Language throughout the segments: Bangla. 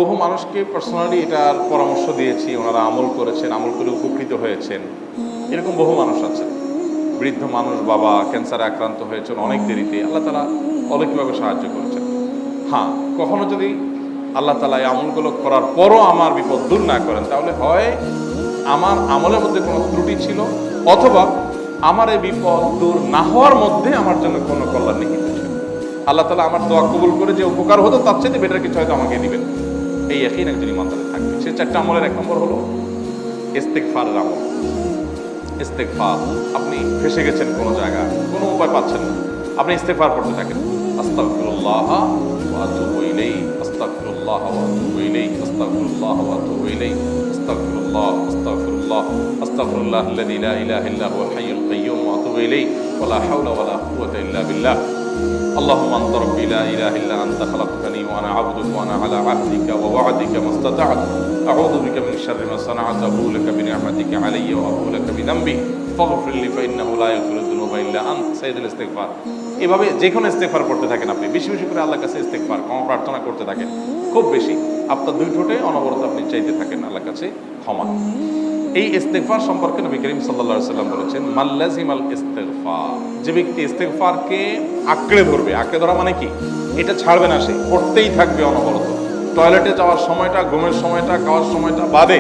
বহু মানুষকে পার্সোনালি এটার পরামর্শ দিয়েছি, ওনারা আমল করেছেন, আমল করে উপকৃত হয়েছেন। এরকম বহু মানুষ আছে। বৃদ্ধ মানুষ, বাবা ক্যান্সারে আক্রান্ত হয়েছেন অনেক দেরিতে, আল্লাহ তাআলা অলৌকিকভাবে সাহায্য করেছেন। হ্যাঁ, কখনো যদি আল্লাহ তাআলা এই আমলগুলো করার পরও আমার বিপদ দূর না করেন, তাহলে হয় আমার আমলের মধ্যে কোনো ত্রুটি ছিল, অথবা আমার এই বিপদ দূর না হওয়ার মধ্যে আমার জন্য কোনো কল্যাণ নিহিত ছিল। আল্লাহ তাআলা আমার দোয়া কবুল করে যে উপকার হতো তার চাইতে বেটার কিছু হয়তো আমাকে দিবেন, এই ইয়াকিন একজন ইমানদারের থাকবে। সে 4টা আমলের 1 নম্বর হলো ইস্তেগফারের আমল। ইস্তেগফার, আপনি ফেসে গেছেন কোনো জায়গায়, কোনো উপায় পাচ্ছেন না, আপনি ইস্তেগফার করতে থাকেন। আস্তাগফিরুল্লাহ ওয়া আতুবু ইলাইহি, আস্তাগফিরুল্লাহ ওয়া আতুবু ইলাইহি, আস্তাগফিরুল্লাহ ওয়া আতুবু ইলাইহি, আস্তাগফিরুল্লাহ, আস্তাগফিরুল্লাহ, আস্তাগফিরুল্লাহাল্লাযী লা ইলাহা ইল্লা হুয়াল হাইয়ুল কাইয়্যুম ওয়া আতুবু ইলাইহি ওয়া লা হাওলা ওয়া লা কুওয়াতা ইল্লা বিল্লাহ। اللهم انت ربي لا اله الا انت خلقتني وانا عبدك وانا على عهدك ووعدك ما استطعت اعوذ بك من شر ما صنعت ابوء لك بنعمتك علي وابوء لك بذنبي فاغفر لي فانه لا يغفر الذنوب الا انت سيد الاستغفار। এভাবে যে কোনো ইস্তেগফার করতে থাকেন, আপনি বেশি বেশি করে আল্লাহর কাছে ইস্তেগফার ক্ষমা প্রার্থনা করতে থাকেন, খুব বেশি আপনার 2 ঠোঁটে অনবরত আপনি চাইতে থাকেন আল্লাহর কাছে ক্ষমা। এই ইস্তেগফার সম্পর্কে নবী করিম সাল্লাল্লাহু আলাইহি সাল্লাম বলেছেন, মাল্লাজিমাল ইস্তেগফার, যে ব্যক্তি ইস্তেগফারকে আঁকড়ে ধরবে, আঁকড়ে ধরা মানে কি, এটা ছাড়বে না, সে করতেই থাকবে অনবরত। টয়লেটে যাওয়ার সময়টা, ঘুমের সময়টা, খাওয়ার সময়টা বাদে,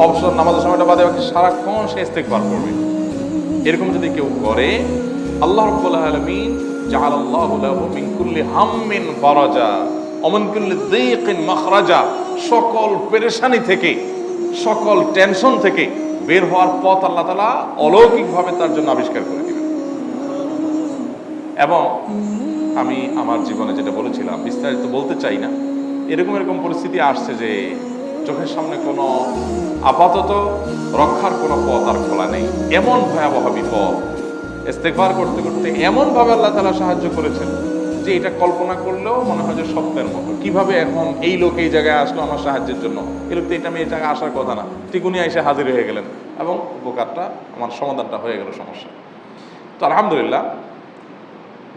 অবসর নামাজের সময়টা বাদে, বাকি সারাক্ষণ সে ইস্তেগফার করবে। এরকম যদি কেউ করে, আল্লাহ রাব্বুল আলামিন জাআলাল্লাহু লাহু মিন কুল্লি হাম্মিন ফারাজা ওয়া মিন কুল্লি যায়কিন মাখরাজা, সকল পেরেশানি থেকে, সকল টেনশন থেকে বের হওয়ার পথ আল্লাহ তাআলা অলৌকিকভাবে তার জন্য আবিষ্কার করে দিবেন। এবং আমি আমার জীবনে যেটা বলেছিলাম, বিস্তারিত বলতে চাই না, এরকম এরকম পরিস্থিতি আসছে যে চোখের সামনে কোনো আপাতত রক্ষার কোনো পথ আর খোলা নেই, এমন ভয়াবহ বিপদ। ইস্তেগফার করতে করতে এমনভাবে আল্লাহ তাআলা সাহায্য করেছেন যে এটা কল্পনা করলেও মনে হয় যে স্বপ্নের মতো। কিভাবে এখন এই লোক এই জায়গায় আসলো আমার সাহায্যের জন্য, এই লোক তো এটা আমি এই জায়গায় আসার কথা না, ঠিক উনি এসে হাজির হয়ে গেলেন এবং উপকারটা, আমার সমাধানটা হয়ে গেল সমস্যা। তো আলহামদুলিল্লাহ,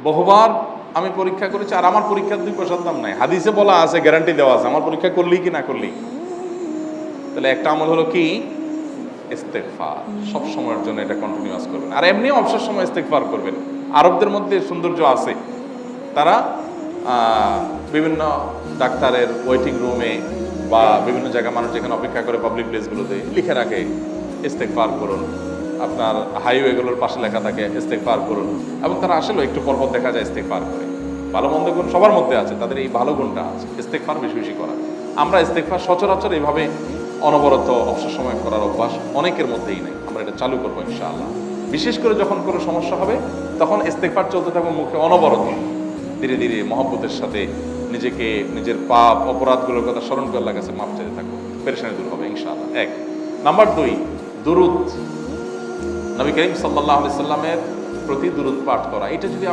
বহুবার আমি পরীক্ষা করেছি, আর আমার পরীক্ষার 2 পয়সার দাম নাই। হাদিসে বলা আছে, গ্যারান্টি দেওয়া আছে, আমার পরীক্ষা করলেই কি না করলেই। তাহলে একটা আমল হলো কি, ইস্তেগফার। সব সময়ের জন্য এটা কন্টিনিউয়াস করবেন, আর এমনিও অবসর সময় ইস্তেগফার করবেন। আরবদের মধ্যে সৌন্দর্য আছে, তারা বিভিন্ন ডাক্তারের ওয়েটিং রুমে বা বিভিন্ন জায়গায় মানুষ যেখানে অপেক্ষা করে পাবলিক প্লেসগুলোতে লিখে রাখে ইস্তেগফার করুন। আপনার হাইওয়েগুলোর পাশে লেখা থাকে ইস্তেগফার করুন, এবং তারা আসলে একটু পরপর দেখা যায় ইস্তেগফার করে। ভালো মন্দ গুণ সবার মধ্যে আছে, তাদের এই ভালো গুণটা আছে, ইস্তেগফার বেশি বেশি করা। আমরা ইস্তেগফার সচরাচর এইভাবে অনবরত অবসর সময় করার অভ্যাস অনেকের মধ্যেই নেই। আমরা এটা চালু করবো ইনশাআল্লাহ। বিশেষ করে যখন কোনো সমস্যা হবে, তখন ইস্তেগফার চলতে থাকবে মুখে অনবরত। ধীরে ধীরে মহব্বতের সাথে নিজেকে, নিজের পাপ অপরাধগুলোর কথা স্মরণ করে আল্লাহর কাছে মাফ চাইতে থাকবো, পেরেশানি দূর হবে ইনশাআল্লাহ। 1 নাম্বার 2, দুরূদ। নবী করিম সাল্লাল্লাহু আলাইহি সাল্লামের প্রতি দুরূদ পাঠ করা। এটা যদি